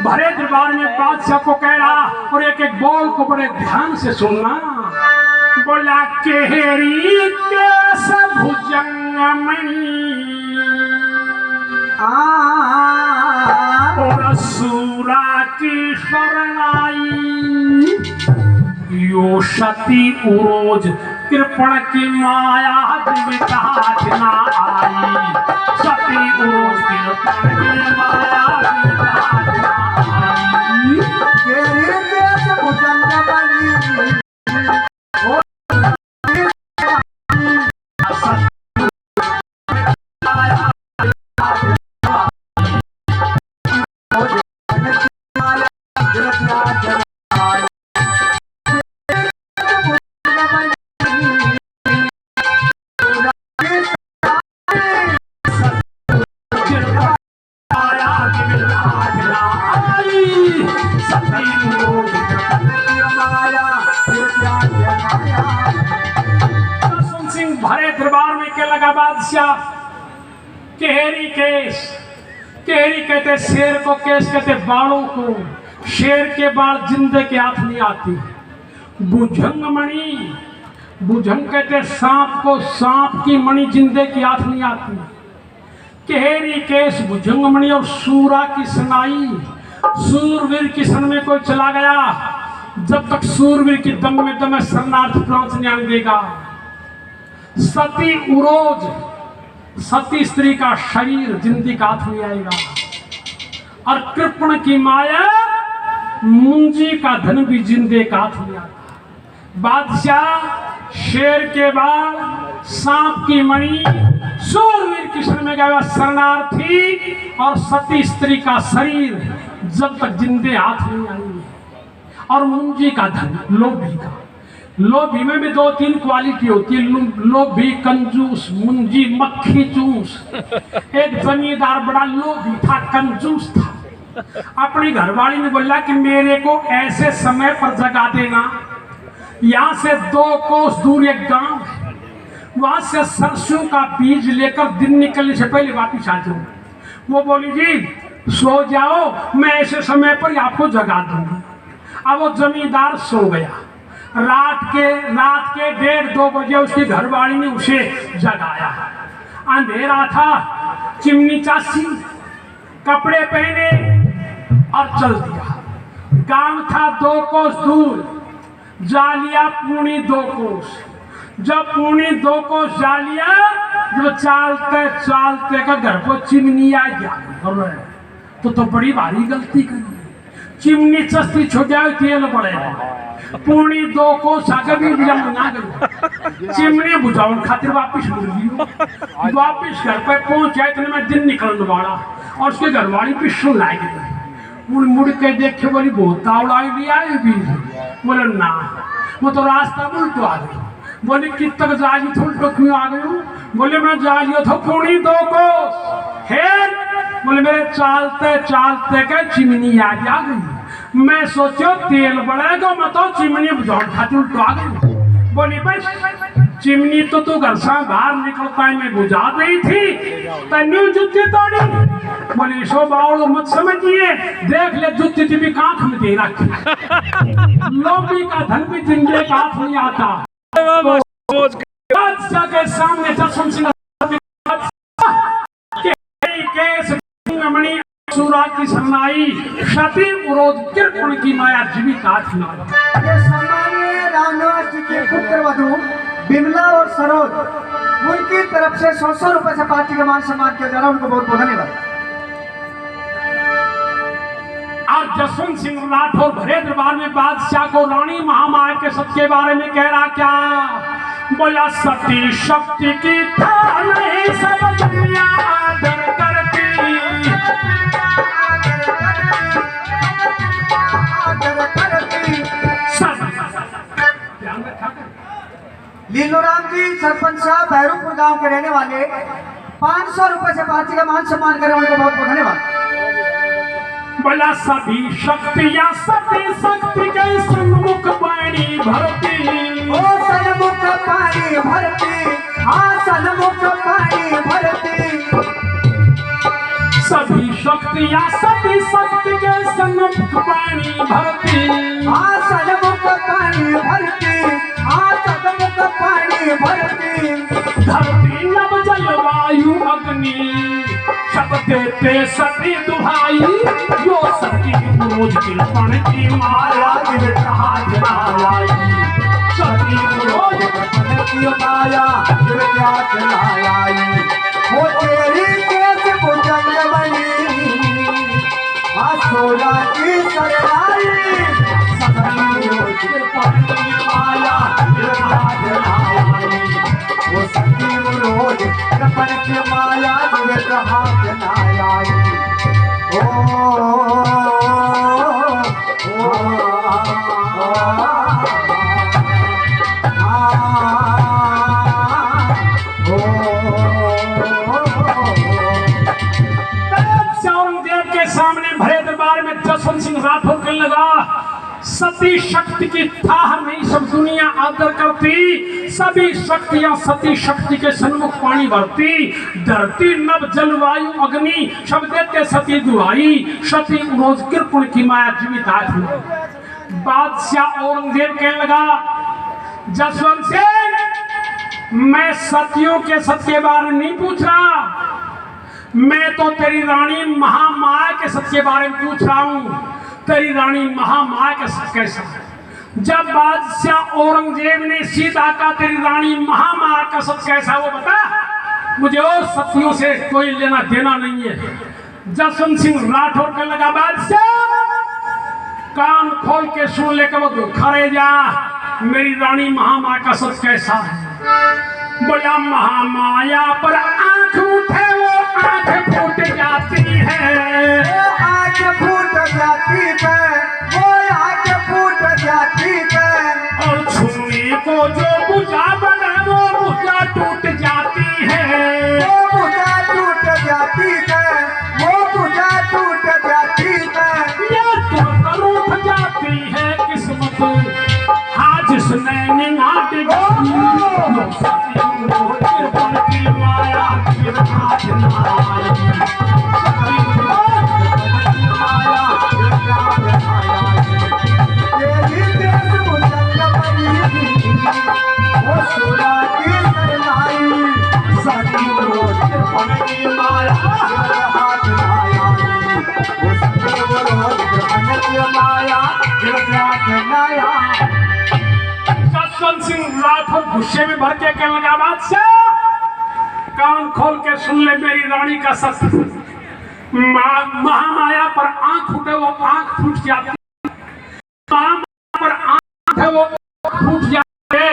भरे दरबार में बादशाह को कह रहा और एक एक बोल को बड़े ध्यान से सुनना। बोला केहरी केस भुजंगमणि और सूरा की शरणाई यो सती उरोज कृपण की माया विकास ना आई। सती उरोज कृपण की माया विकास ना आई। भरे दरबार में क्या लगा बादशाह केहरी केस। केहरी कहते शेर को, केस कहते बालों को। शेर के बाल जिंदे के हाथ नहीं आती। भुजंग मणि, भुजंग कहते सांप को, सांप की मणि जिंदे के हाथ नहीं आती। केहरी केस भुजंग मणि और सूरा की सनाई। सूरवीर की सन में कोई चला गया, जब तक सूरवीर की दम में दम शरणार्थ प्रांत नहीं आने देगा। सती उरोज, सती स्त्री का शरीर जिंदगी का हाथ नहीं आएगा। और कृपण की माया, मुंजी का धन भी जिंदे का हाथ नहीं आता। बादशाह शेर के बाल, सांप की मणि, सूरवीर कृष्ण में गया शरणार्थी और सती स्त्री का शरीर जब तक जिंदे हाथ नहीं आएंगे। और मुंजी का धन, लोभी का। लोभी में भी दो तीन क्वालिटी होती है, लोभी, कंजूस, मुंजी, मक्खी चूस। एक जमींदार बड़ा लोभी था, कंजूस था। अपनी घरवाली ने बोला कि मेरे को ऐसे समय पर जगा देना, यहाँ से 2 कोस दूर एक गांव है, वहां से सरसों का बीज लेकर दिन निकलने से पहले वापिस आ जाऊं। वो बोली जी सो जाओ, मैं ऐसे समय पर आपको जगा दूंगी। अब वो जमींदार सो गया। रात के 1:30-2 बजे उसकी घरवाली ने उसे जगाया। अंधेरा था, चिमनी चासी, कपड़े पहने और चल दिया। गांव था 2 कोस दूर, जा लिया पूनी 2 कोस। जब पूनी 2 कोस जा लिया, जब चालते चालते का घर को चिमनी आ गया तो बड़ी भारी गलती करी। चिमनी चस्ती छुट जाए, तेल पड़े। पूरी 2 कोस आगे भी ना करो, चिमनी बुझाओ खातिर वापिस मुड़ लियो। वापिस घर पर पहुंचा, इतने में दिन निकलने वाला और उसके घरवाली पिस्सू लाएगी। मुड़ के देखे, बोली बहुत तावड़ा भी आई भी। बोले ना, वो तो रास्ता उल्टो आ गई। बोले कित तक जाली उल्टो क्यों आ गई? बोले मैं जालियो था पूरी 2 कोस है। बोले मेरे चालते चालते के चिमनी आ गई। मैं सोचो तेल बढ़ेगा, मैं तो चिमनी बुझाओ खातिर उल्टो आ गई। बोली बस चिमनी तो तू घर से बाहर निकलता है, मैं बुझा रही थी, तन्यू जुत्ती तोड़ी। बोली सो बावड़ो मत समझिए, देख ले जुत्ती थी भी कांख में दे रखी। लोभी का धन भी जिंदे का हाथ नहीं आता। बादशाह के सामने जसवंत सिंह सूरा की शरणाई, सती उरोज कृपण की माया जीवित हाथ में। ये सम्मानीय रामनिवास जी के पुत्र वधू बिमला और सरोज, उनकी तरफ से 100 रुपए से पार्टी का मान सम्मान किया जा रहा है। उनको बहुत बहुत धन्यवाद। आज जसवंत सिंह राठौर भरे दरबार में बादशाह को रानी महामाया के सत्य के बारे में कह रहा। क्या बोला? सती शक्ति की था नहीं सब दुनिया आदर करती। लीलोराम जी सरपंच साहब भैरूपुर गांव के रहने वाले 500 रुपए से पार्टी का मान सम्मान करें, उनको बहुत बहुत धन्यवाद। बोला सभी शक्तियां सती शक्ति के सन्मुख पानी भरती, ओ सन्मुख पानी भरती, हाँ सन्मुख पानी भरती। सभी शक्तियां सती शक्ति के सन्मुख पानी भरती, हाँ सन्मुख पानी भरती, हाँ सन्मुख पानी भरती। धरती नभ जलवायु अग्नि सब देते सती दुहाई, जो सती रोज कृपण की माया गिरता जलाई, सती रोज कृपण की माया गिरता जलाई। वो तेरी केस भुजंग बनी, आसोरा की सरनाई, सती रोज कृपण की माया गिरता जलाई, वो सती रोज कृपण की माया गिरता जलाई। औरंगजेब के सामने भरे दरबार में जसवंत सिंह राठौर कहने लगा, सती शक्ति की थाह नहीं सब दुनिया आदर करती, सभी शक्तियां सती शक्ति के सन्मुख पानी भरती, धरती नभ जलवायु अग्नि सब देते सती दुहाई, सती रोज कृपण की माया जीवित आती। बादशाह औरंगजेब कहने लगा, जसवंत सिंह मैं सतियों के सत्य के बारे में नहीं पूछ रहा, मैं तो तेरी रानी महामाया के सत्य के बारे में पूछ रहा हूं। तेरी रानी महामाया के सत्य कैसा? जब बादशाह औरंगजेब ने सीता का तेरी रानी महामाया का सत्य कैसा वो बता, मुझे और सत्यों से कोई लेना देना नहीं है। जसवंत सिंह राठौर के लगा, बादशाह कान खोल के सुन ले के खड़े जा, मेरी रानी महामाया का सत्य कैसा है? बोला, महामाया पर आंख उठे वो आंख फूट जाती है, आंख फूट जाती है, वो आंख फूट जाती है। और छुरी को जो भुजा बने वो भुजा टूट जाती है, वो भुजा टूट जाती है, वो भुजा टूट जाती है। ये तो रूठ जाती है किस्मत, हाँ जिसने निगाह टिकाई, कृपण की माया गिरता जलाई, माया गिरता जलाई। तेरी देश भुजंग बनी, वो सुरा की सरनाई, सती रोज कृपण की माया गिरता जलाई। वो सती रोज कृपण की माया गिरता जलाई। जसवंत सिंह राठौर गुस्से में भर के कहने लगा, बादशाह कान खोल के सुन ले मेरी रानी का सत्य, महामाया पर आंख उठे वो आंख फूट जाती, महामाया पर आंख है वो फूट जाती है,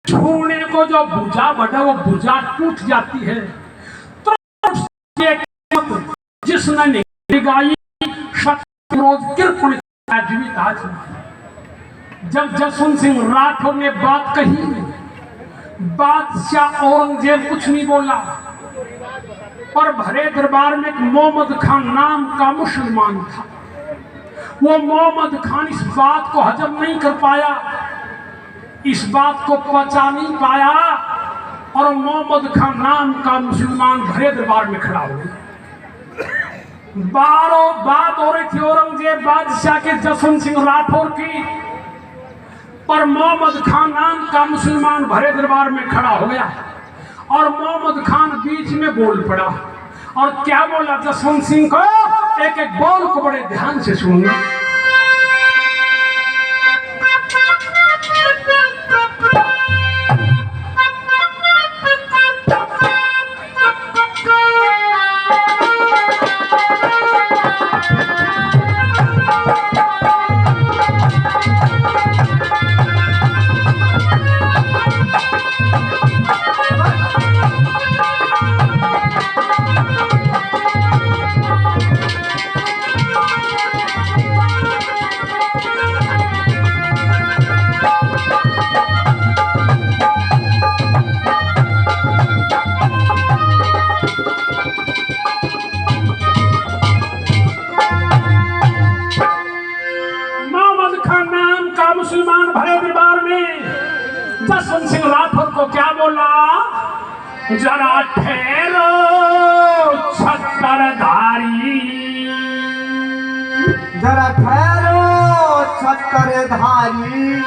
छूने को जो भुजा बढ़े वो भुजा टूट जाती है। तो जिसने निगाही शक्ति रोज कृपण जीवित आज। जब जसवंत सिंह राठौर ने बात कही, बादशाह औरंगजेब कुछ नहीं बोला, और भरे दरबार में एक मोहम्मद खान नाम का मुसलमान था। वो मोहम्मद खान इस बात को हजम नहीं कर पाया, इस बात को पचा नहीं पाया, और मोहम्मद खान नाम का मुसलमान भरे दरबार में खड़ा हो गया। बात हो रही थी औरंगजेब बादशाह के जसवंत सिंह राठौर की, पर मोहम्मद खान नाम का मुसलमान भरे दरबार में खड़ा हो गया, और मोहम्मद खान बीच में बोल पड़ा। और क्या बोला जसवंत सिंह को? एक एक बोल को बड़े ध्यान से सुनना। जरा ठहरो छत्रधारी, जरा ठहरो छत्रधारी,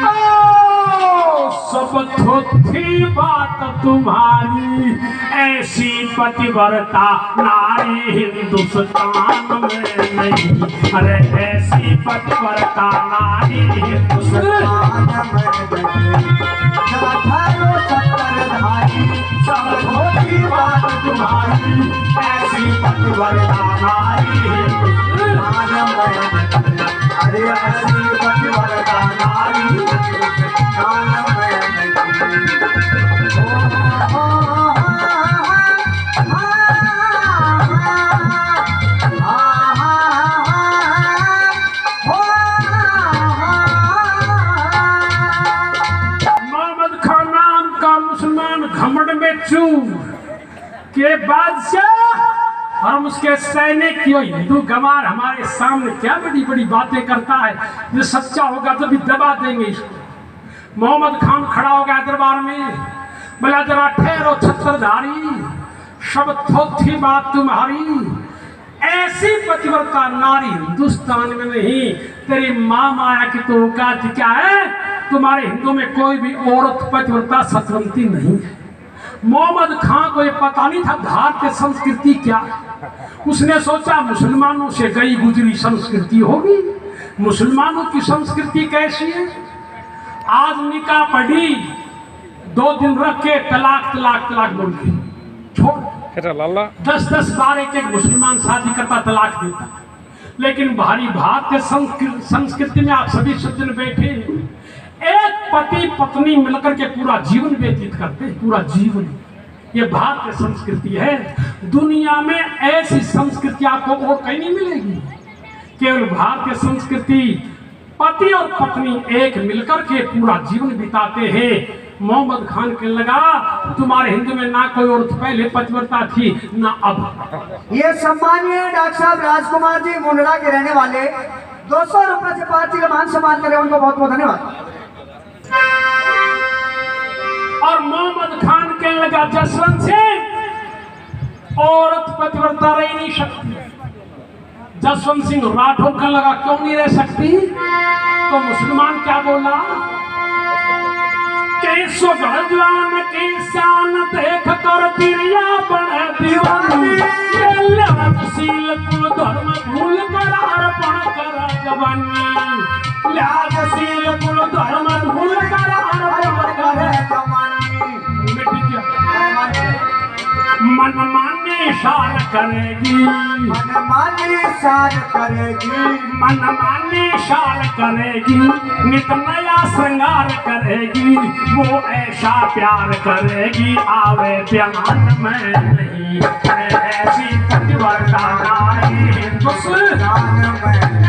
सब थोथी बात तुम्हारी, ऐसी पतिव्रता नारी हिंदुस्तान में नहीं, अरे ऐसी पतिव्रता नारी हिंदुस्तान में नहीं। जरा ठहरो छत्रधारी, सब थोथी बात तुम्हारी, ऐसी पतिव्रता नारी हिंदुस्तान में नहीं, अरे ऐसी पतिव्रता नारी हिंदुस्तान में नहीं। मोहम्मद खान नाम का मुसलमान घमंड में चूर के बादशाह और उसके सैनिक की हिंदू गंवार हमारे सामने क्या बड़ी बड़ी बातें करता है। ये सच्चा होगा तो भी दबा देंगे इसको। मोहम्मद खान खड़ा हो गया दरबार में, बोला जरा ठहरो छत्रधारी, सब थोथी बात तुम्हारी, ऐसी पतिव्रता नारी हिंदुस्तान में नहीं। तेरी माँ माया की तो औकात क्या है? तुम्हारे हिंदू में कोई भी औरत पतिव्रता सतवंती नहीं है। मोहम्मद खान को ये पता नहीं था भारतीय संस्कृति क्या है। उसने सोचा मुसलमानों से गई गुजरी संस्कृति होगी। मुसलमानों की संस्कृति कैसी है? आज निकाह पढ़ी, 2 दिन रख के तलाक तलाक तलाक बोल के छोड़। 10-10 बार एक मुसलमान शादी करता, तलाक देता। लेकिन भारी भारतीय संस्कृति में आप सभी सज्जन बैठे हैं, एक पति पत्नी मिलकर के पूरा जीवन व्यतीत करते हैं, पूरा जीवन। ये भारतीय संस्कृति है। दुनिया में ऐसी संस्कृति आपको और कहीं नहीं मिलेगी। केवल भारतीय संस्कृति, पति और पत्नी एक मिलकर के पूरा जीवन बिताते हैं। मोहम्मद खान के लगा तुम्हारे हिंदू में ना कोई औरत पहले पतिव्रता थी ना अब। ये सम्मानीय डॉक्टर साहब राजकुमार जी मुंडरा के रहने वाले 200 रुपए से पार्टी का मान सम्मान करें, उनको बहुत बहुत धन्यवाद। और मोहम्मद खान के लगा जसवंत सिंह औरत पतिव्रता रह नहीं सकती। जसवंत सिंह राठौर का लगा क्यों नहीं रह सकती? तो मुसलमान क्या बोला कि सुगढ़ की शान देख कर तिरिया बने दीवानी, शील कुल धर्म भूल कर अर्पण कर जवानी, शील कुल धर्म भूल कर अर्पण कर जवानी। मन माने शान करेगी, मन माने शान करेगी, मन माने शान करेगी, नित नया श्रृंगार करेगी, वो ऐसा प्यार करेगी आवे प्यार में नहीं, ऐसी पतिव्रता नारी हिंदुस्तान में।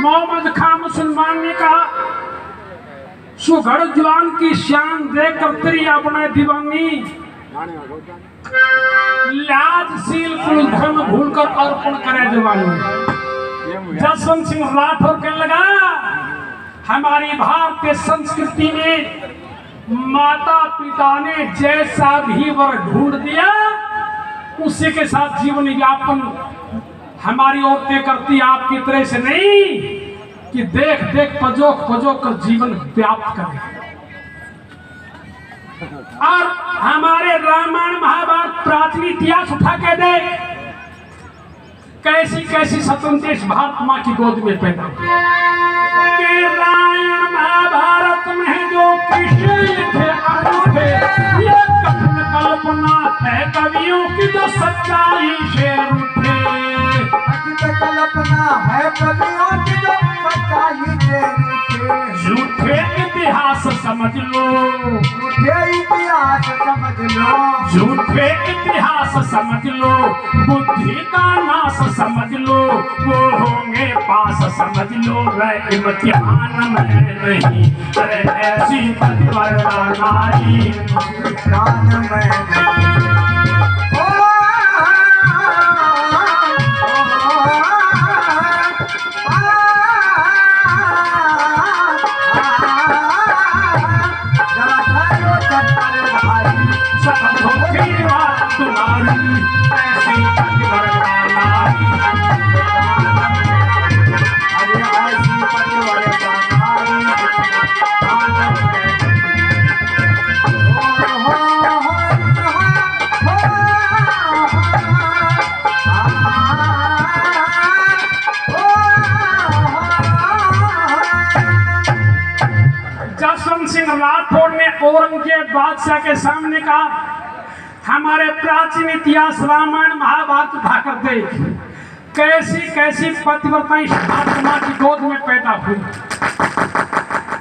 मोहम्मद खान मुसलमान ने कहा सुघड़ जवान की शान देख कर तेरी अपने दीवानी, लाजशील कुल धर्म भूलकर अर्पण करे जवानी। जसवंत सिंह राठौर के लगा हमारी भारतीय संस्कृति में माता पिता ने जैसा भी वर ढूंढ दिया उसी के साथ जीवन यापन हमारी औरतें करती, आपकी तरह से नहीं कि देख देख पजोक पजोक कर जीवन व्याप्त करें। और हमारे रामायण महाभारत प्राचीन इतिहास उठा के देख, कैसी कैसी स्वतंत्र भारत माँ की गोद में पैदा कि रामायण महाभारत में जो कृष्ण लिखे अनूठे, ये कल्पना है कवियों की जो सच्चाई से रूठे। कवियों की जो सच्चाई तेरी के झूठे इतिहास समझ लो, झूठे इतिहास समझ लो, झूठे इतिहास समझ लो, बुद्धि का नाश समझ लो, वो होंगे पास समझ लो, वह इम्तिहान में नहीं, अरे ऐसी पतिव्रता नारी प्राण में तुम्हारी ऐसी पतिव्रता नारी, अरे ऐसी पतिव्रता नारी जसवंत सिंह राठौर ने औरंगजेब बादशाह के सामने कहा, हमारे प्राचीन इतिहास रामायण महाभारत उठा कर देख, कैसी कैसी पतिव्रताएं महात्मा की गोद में पैदा हुई।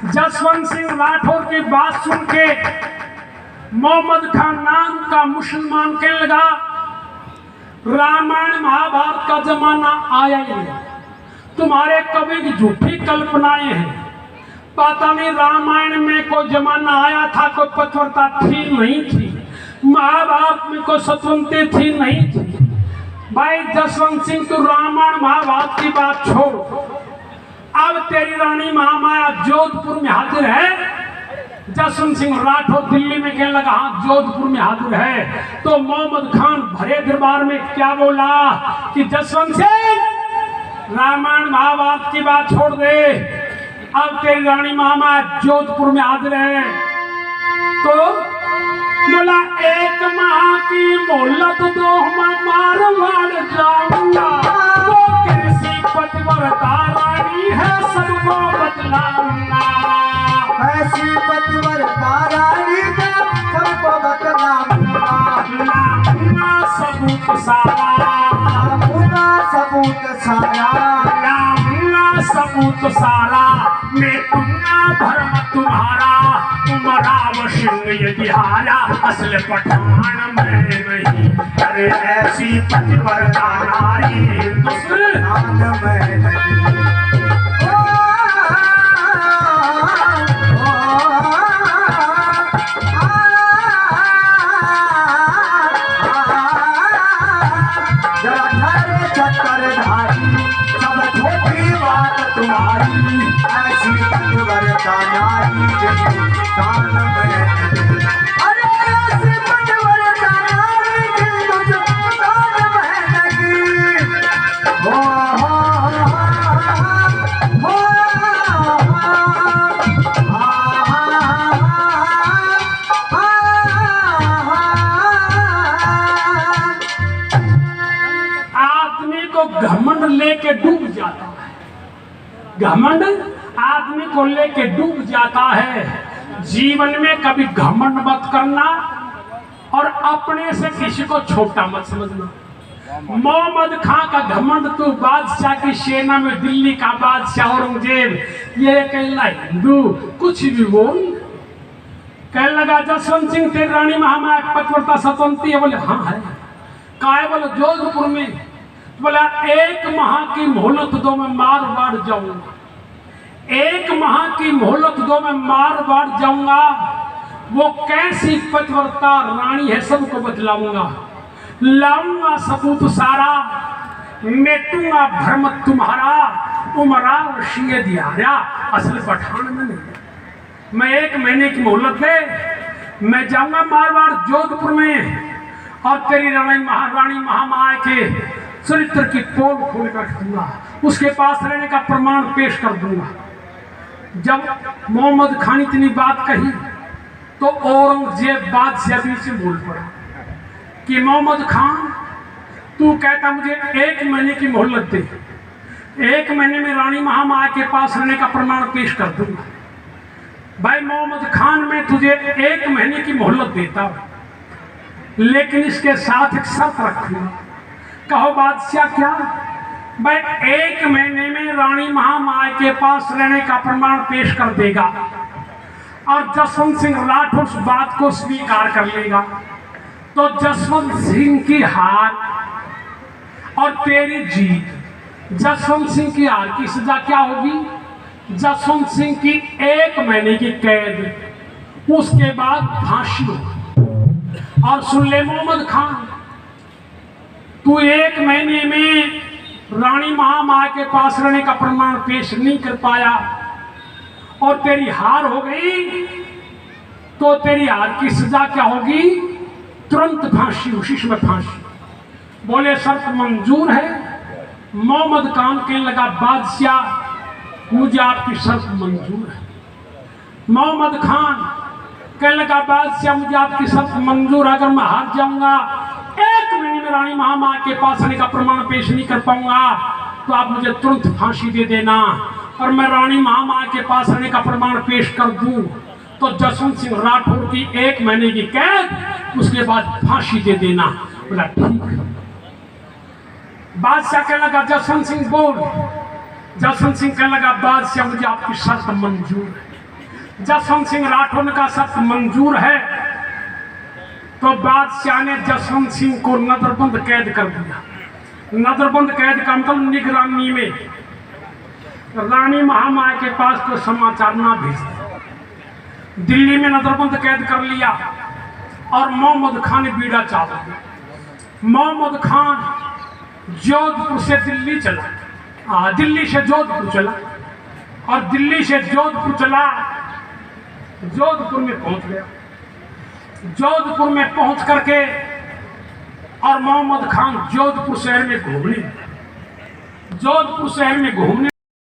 जसवंत सिंह राठौर की बात सुन के मोहम्मद खान नाम का मुसलमान कहने लगा, रामायण महाभारत का जमाना आया ही नहीं, तुम्हारे कवि की झूठी कल्पनाएं हैं, पता नहीं रामायण में कोई जमाना आया था, कोई पतिव्रता थी नहीं थी, महाभारत में कोई स्वतंत्रता थी नहीं थी। भाई जसवंत सिंह, तू रामायण महाभारत की बात छोड़, अब तेरी रानी महामाया जोधपुर में हाजिर है। जसवंत सिंह राठौर दिल्ली में कहने लगा, हाँ जोधपुर में हाजिर है। तो मोहम्मद खान भरे दरबार में क्या बोला कि जसवंत सिंह, रामायण महाभारत की बात छोड़ दे, अब तेरी रानी महामाया जोधपुर में हाजिर है। तो बोला, एक माह की मोहलत दो, मैं मारवाड़ जाऊंगा, वो कृषि पतिव्रता रानी है, सबको बतलाऊंगा, ऐसी पतिव्रता रानी है, सबको बतलाऊंगा, लाऊंगा सबूत सारा, लाऊंगा सबूत सारा, लाऊंगा सबूत सारा, मिटूंगा भरम तुम्हारा, उमराव सिंह यदि हारा, असल पठान में नहीं, अरे ऐसी पतिव्रता नारी हिंदुस्तान में नहीं। चक्करधारी सब झूठी बात तुम्हारी, ऐसी पतिव्रता नारी हिंदुस्तान में नहीं। अरे ऐसी पतिव्रता नारी हिंदुस्तान में नहीं। हो आदमी को घमंड लेके डूब जाता है, घमंड आदमी को लेके डूब जाता है। जीवन में कभी घमंड मत करना और अपने से किसी को छोटा मत समझना। मोहम्मद खां का घमंड, तू बादशाह की सेना में दिल्ली का बादशाह औरंगजेब, ये कहना हिंदू कुछ भी बोल। कहने लगा, जसवंत सिंह तेरी रानी महामाया पतिव्रता स्वतंत्री है? बोले हाँ है। कहा है? बोले जोधपुर में। बोला, एक माह की मोहलत दो, मैं मारवाड़ जाऊंगा, एक माह की मोहलत दो, मैं मारवाड़ जाऊंगा, वो कैसी पतिव्रता रानी है सबको बतलाऊंगा, लाऊंगा सबूत सारा, मेटूंगा भ्रम तुम्हारा, उमराव सिंह दिहारा, असल पठान में नहीं। मैं एक महीने की मोहलत दे, मैं जाऊंगा मारवाड़ जोधपुर में और तेरी रानी महामाया के चरित्र की पोल खोल कर दूंगा, उसके पास रहने का प्रमाण पेश कर दूंगा। जब मोहम्मद खान इतनी बात कही तो औरंगजेब बादशाह बीच से बोल पड़ा कि मोहम्मद खान, तू कहता मुझे एक महीने की मोहलत दे, एक महीने में रानी महामाया के पास रहने का प्रमाण पेश कर दूंगा। भाई मोहम्मद खान, मैं तुझे एक महीने की मोहलत देता हूं, लेकिन इसके साथ एक शर्त रखूंगा। कहो बादशाह क्या? भाई 1 महीने में रानी महामाया के पास रहने का प्रमाण पेश कर देगा और जसवंत सिंह राठौर उस बात को स्वीकार कर लेगा, तो जसवंत सिंह की हार और तेरी जीत। जसवंत सिंह की हार की सजा क्या होगी? जसवंत सिंह की 1 महीने की कैद, उसके बाद फांसी होगी। और सुन ले मोहम्मद खान, तू 1 महीने में रानी महामाया के पास रहने का प्रमाण पेश नहीं कर पाया और तेरी हार हो गई, तो तेरी हार की सजा क्या होगी? तुरंत फांसी, उसी में फांसी। बोले शर्त मंजूर है? मोहम्मद खान कहने लगा बादशाह मुझे आपकी शर्त मंजूर है। मोहम्मद खान कहने लगा बादशाह मुझे आपकी शर्त मंजूर है, अगर मैं हार जाऊंगा, 1 महीने में रानी महामाया के पास आने का प्रमाण पेश नहीं कर पाऊंगा, तो आप मुझे तुरंत फांसी दे देना। और मैं रानी महामाया के पास आने का प्रमाण पेश कर दूं तो जसवंत सिंह राठौर की 1 महीने की कैद, उसके बाद फांसी दे देना। बोला ठीक है। बादशाह कहने लगा जसवंत सिंह बोल। जसवंत सिंह कहने लगा बादशाह मुझे आपकी शर्त मंजूर है। जसवंत सिंह राठौर ने कहा शर्त मंजूर है, तो बादशाह ने जसवंत सिंह को नजरबंद कैद कर दिया। नजरबंद कैद का मतलब निगरानी में, रानी महामाया के पास कोई समाचार ना भेज। दिल्ली में नजरबंद कैद कर लिया और मोहम्मद खान ने बीड़ा चाल दिया। मोहम्मद खान जोधपुर से दिल्ली चला, दिल्ली से जोधपुर चला और दिल्ली से जोधपुर चला, जोधपुर में पहुंच गया। जोधपुर में पहुंच करके और मोहम्मद खान जोधपुर शहर में घूमने